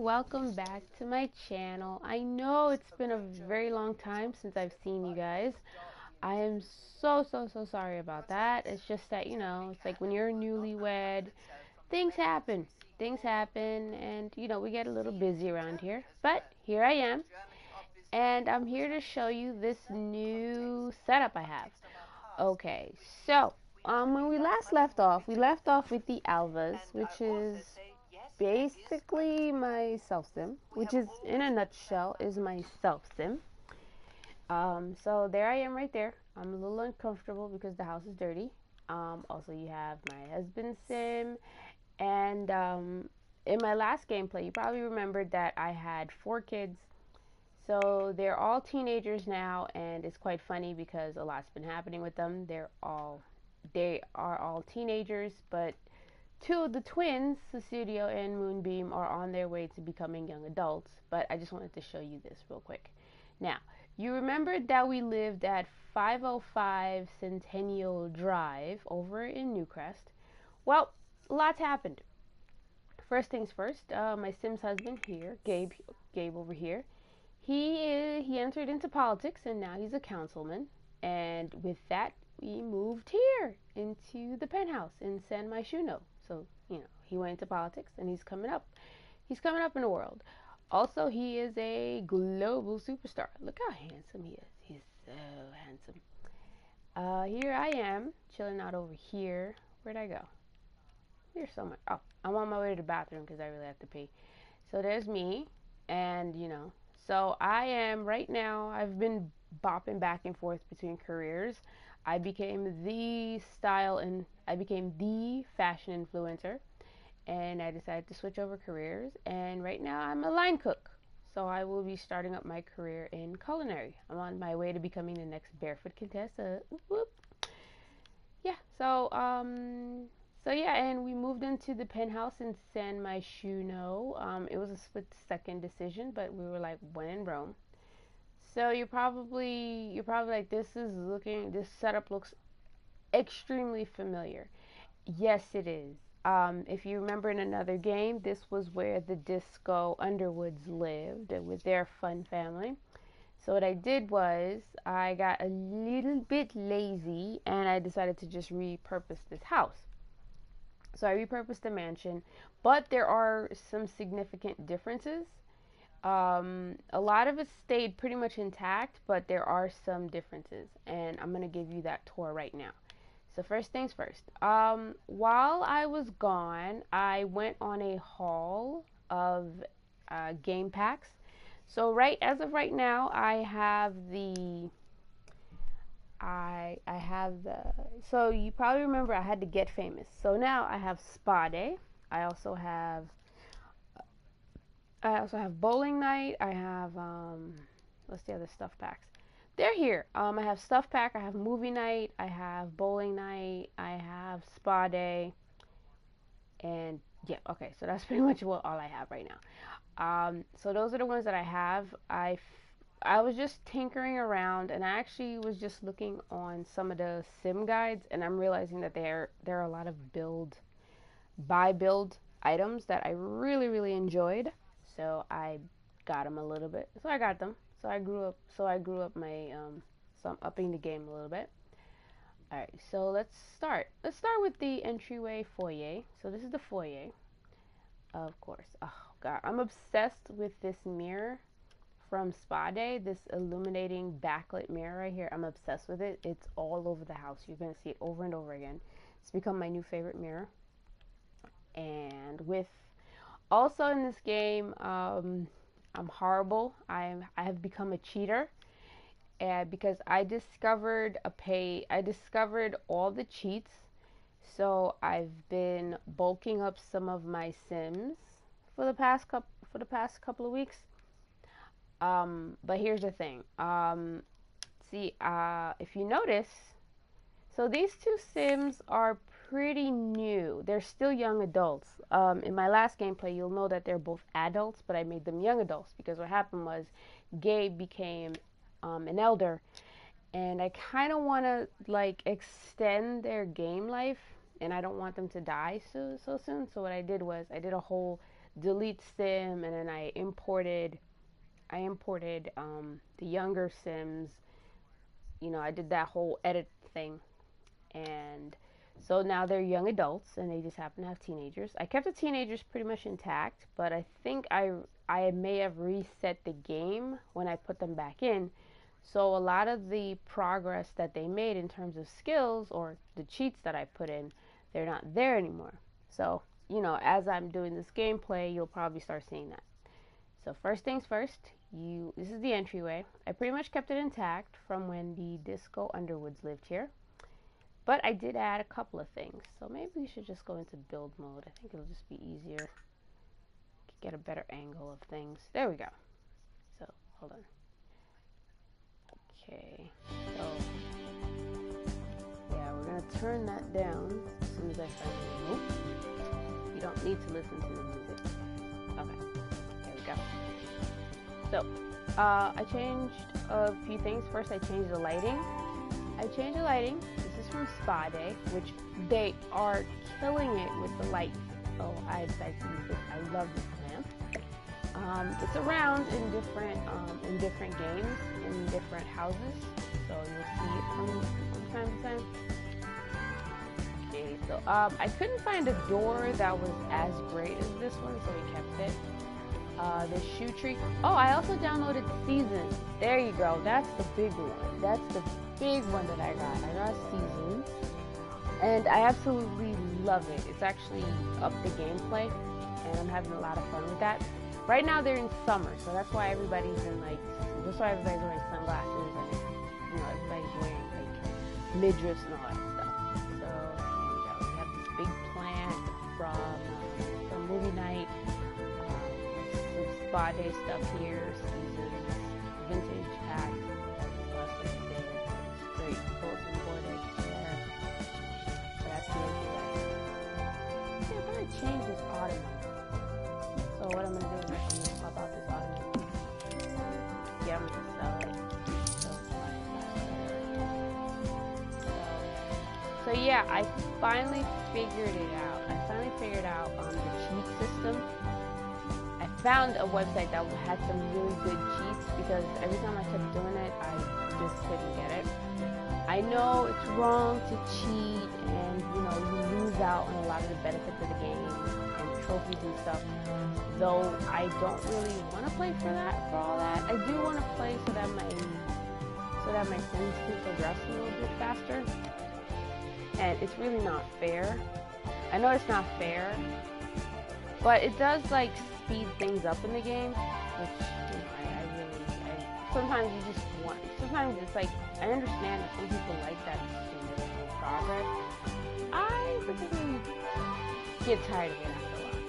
welcome back to my channel. I know it's been a very long time since I've seen you guys. I am so sorry about that. It's just that, it's like when you're newlywed, things happen. Things happen and we get a little busy around here. But here I am, and I'm here to show you this new setup I have. Okay, so when we left off with the Alvas, which is basically my self sim, which is in a nutshell is my self sim. So there I am right there. I'm a little uncomfortable because the house is dirty. Also, you have my husband's sim, and in my last gameplay, you probably remembered that I had 4 kids. So they're all teenagers now, and it's quite funny because a lot's been happening with them. They are all teenagers, but 2 of the twins, Cecilia and Moonbeam, are on their way to becoming young adults. But I just wanted to show you this real quick. Now, you remembered that we lived at 505 Centennial Drive over in Newcrest. Well, lots happened. First things first, my Sims husband here, Gabe over here, he entered into politics and now he's a councilman. And with that, we moved here into the penthouse in San Myshuno. So he went into politics and he's coming up. He's coming up in the world. Also, he is a global superstar. Look how handsome he is. He's so handsome. Here I am chilling out over here. Where'd I go? There's so much. Oh, I'm on my way to the bathroom because I really have to pee. So there's me, and so I am right now. I've been bopping back and forth between careers. I became the fashion influencer, and I decided to switch over careers. And right now I'm a line cook. So I will be starting up my career in culinary. I'm on my way to becoming the next barefoot Contessa. Whoop, whoop. Yeah. So yeah, and we moved into the penthouse in San Myshuno. It was a split-second decision, but we were like, when in Rome. So you're probably like, this setup looks extremely familiar. Yes, it is. If you remember in another game, this was where the Disco Underwoods lived with their fun family. So what I did was I got a little bit lazy and I decided to just repurpose this house. So I repurposed the mansion, but there are some significant differences. A lot of it stayed pretty much intact, but there are some differences, and I'm gonna give you that tour right now. So first things first. While I was gone, I went on a haul of game packs. So as of right now, I have the so you probably remember I had to get famous. So now I have spa day. I also have bowling night. I have what's the other stuff packs? They're here. I have stuff pack. I have movie night. I have bowling night. I have spa day. And yeah, okay. So that's pretty much all I have right now. So those are the ones that I have. I was just tinkering around, and I actually was just looking on some of the sim guides, and I'm realizing that there are a lot of buy build items that I really enjoyed. So I got them a little bit. So I got them. So I grew up. My so I'm upping the game a little bit. All right. So let's start. Let's start with the entryway foyer. So this is the foyer, of course. Oh God, I'm obsessed with this mirror from Spa Day, this illuminating backlit mirror right here. I'm obsessed with it. It's all over the house. You're going to see it over and over again. It's become my new favorite mirror. And with also in this game, I'm horrible. I have become a cheater because I discovered all the cheats. So I've been bulking up some of my Sims for the past couple of weeks. But here's the thing. See, if you notice, so these 2 Sims are pretty new. They're still young adults. In my last gameplay, you'll know that they're both adults, but I made them young adults because what happened was Gabe became an elder, and I kind of want to like extend their game life, and I don't want them to die so soon. So what I did was I did a whole delete sim, and then I imported the younger sims. I did that whole edit thing, and so now they're young adults, and they just happen to have teenagers. I kept the teenagers pretty much intact, but I think I may have reset the game when I put them back in. So a lot of the progress that they made in terms of skills, or the cheats that I put in, they're not there anymore. So, as I'm doing this gameplay, you'll probably start seeing that. So first things first, this is the entryway. I pretty much kept it intact from when the Disco Underwoods lived here. But I did add a couple of things. So maybe we should just go into build mode. I think it'll just be easier. Get a better angle of things. There we go. So, hold on. Okay. So, yeah, we're going to turn that down as soon as I find the remote. You don't need to listen to the music. Okay. There we go. So, I changed a few things. First, I changed the lighting. This is from Spa Day, which they are killing it with the lights. So I decided to use this. I love this lamp. It's around in different games, in different houses. So you'll see it from time to time. Okay, so I couldn't find a door that was as great as this one, so we kept it. The shoe tree. Oh, I also downloaded Season. There you go. That's the big one. That's the big one that I got. I got Season, and I absolutely love it. It's actually up the gameplay, and I'm having a lot of fun with that. Right now they're in summer, so that's why everybody's wearing sunglasses, and everybody's wearing midriffs and all that stuff. So we have this big plant from movie night. Spa Day stuff here, Seasons, vintage hat, great bulletin board right there. So that's the entryway. Yeah, I'm gonna change this ottoman. So what I'm gonna do is I'm gonna swap out this ottoman. Yeah, I'm gonna sell it. So yeah, I finally figured it out. The cheat system. Found a website that had some really good cheats, because every time I kept doing it, I just couldn't get it. I know it's wrong to cheat, and you lose out on a lot of the benefits of the game and trophies and stuff. Though I don't really want to play for all that. I do want to play so that my friends can progress a little bit faster. And it's really not fair. I know it's not fair, but it does speed things up in the game, which sometimes it's I understand that some people like that progress. I particularly get tired of it after a while.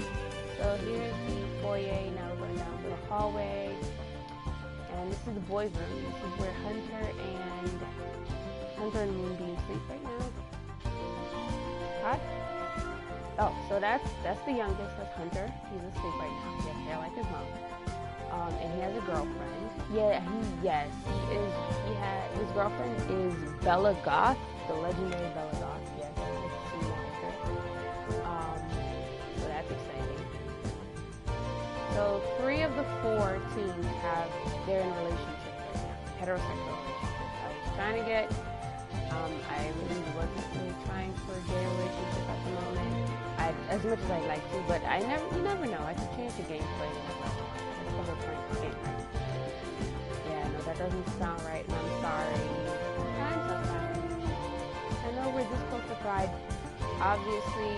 So here's the foyer. Now we're going down to the hallway, and this is the boys' room. This is where Hunter and Moonbeam sleep right now. Hot? Oh, so that's the youngest. That's Hunter. He's asleep right now. He has hair like his mom. And he has a girlfriend. His girlfriend is Bella Goth, the legendary Bella Goth. Yes, she's so that's exciting. So 3 of the 4 teams they're in relationships right now, heterosexual relationships. I was trying to get. I really wasn't really trying for a gay relationship at the moment. As much as I'd like to, but you never know. I could change the gameplay. Yeah, no, that doesn't sound right, and I'm sorry. I'm so sorry. I know we're this close to Pride. Obviously,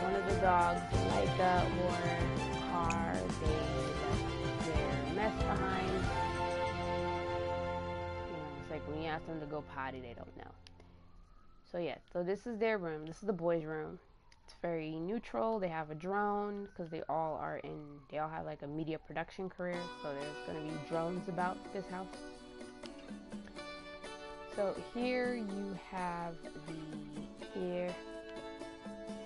one of the dogs, Micah or Car, they left their mess behind. It's like when you ask them to go potty, they don't know. So yeah, so this is their room. This is the boys' room. It's very neutral. They have a drone because they all have a media production career. So there's going to be drones about this house. So here you have so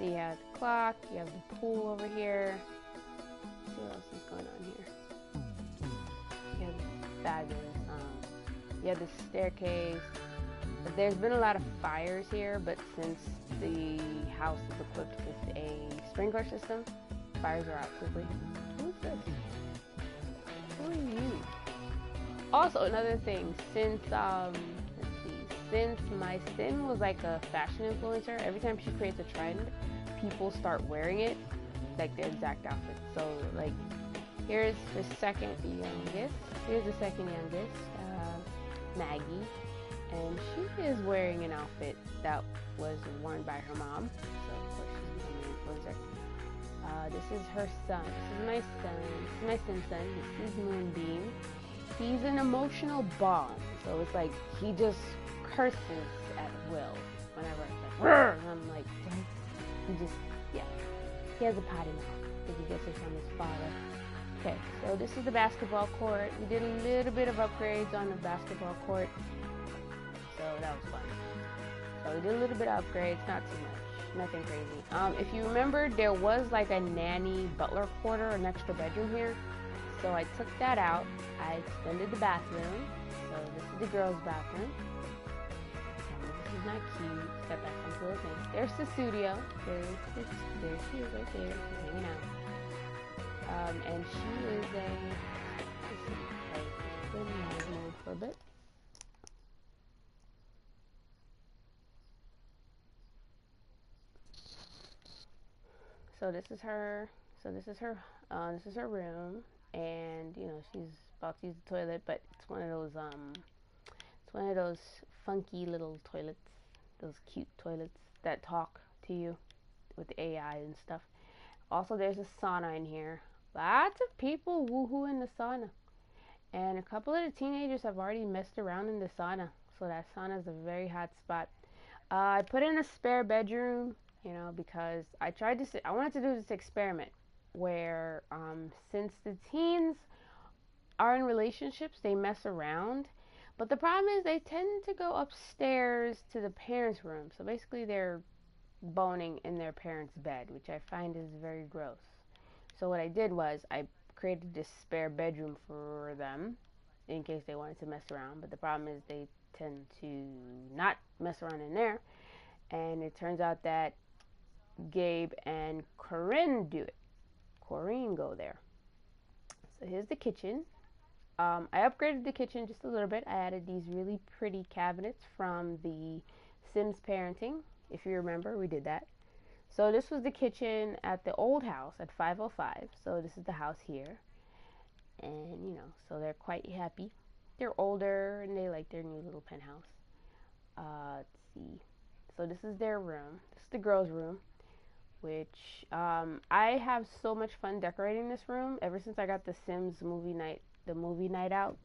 you have the clock, you have the pool over here. Let's see what else is going on here. You have fabulous, you have the staircase. But there's been a lot of fires here, but since the house is equipped with a sprinkler system, fires her out quickly. Who's this? Who are you? Also, another thing, since let's see, since my sim was like a fashion influencer, every time she creates a trend, people start wearing it, like the exact outfit. So like, here's the second youngest. Here's the second youngest, Maggie, and she is wearing an outfit that was worn by her mom. So of course she's becoming an influencer. This is her son. This is my son. This is my sim son. This is Moonbeam. He's an emotional bomb. So it's like he just curses at will whenever it's like, "Rrr!" And I'm like, what? He just, yeah. He has a potty mouth. I think he gets it from his father. Okay, so this is the basketball court. We did a little bit of upgrades on the basketball court. So that was fun. So we did a little bit of upgrades, not too much, nothing crazy. If you remember, there was like a nanny butler quarter, an extra bedroom here. So I took that out. I extended the bathroom. So this is the girls' bathroom. This is not cute. It's got that funky little thing. There's the studio. There she is right there. She's hanging out. And she is a, let's see, I've been in live mode for a bit. So this is her. This is her room, and you know she's about to use the toilet, but it's one of those funky little toilets, those cute toilets that talk to you with the AI and stuff. Also, there's a sauna in here. Lots of people woohoo in the sauna, and a couple of the teenagers have already messed around in the sauna. So that sauna is a very hot spot. I put in a spare bedroom, you know, because I wanted to do this experiment where, since the teens are in relationships, they mess around. But the problem is they tend to go upstairs to the parents' room. So basically they're boning in their parents' bed, which I find is very gross. So what I did was I created this spare bedroom for them in case they wanted to mess around. But the problem is they tend to not mess around in there. And it turns out that Gabe and Corinne do it. Corinne go there. So here's the kitchen. I upgraded the kitchen just a little bit. I added these really pretty cabinets from the Sims Parenting. If you remember, we did that. So this was the kitchen at the old house at 505. So this is the house here. And, you know, so they're quite happy. They're older and they like their new little penthouse. Let's see. So this is their room. This is the girls' room, which I have so much fun decorating this room ever since I got the Sims movie night out.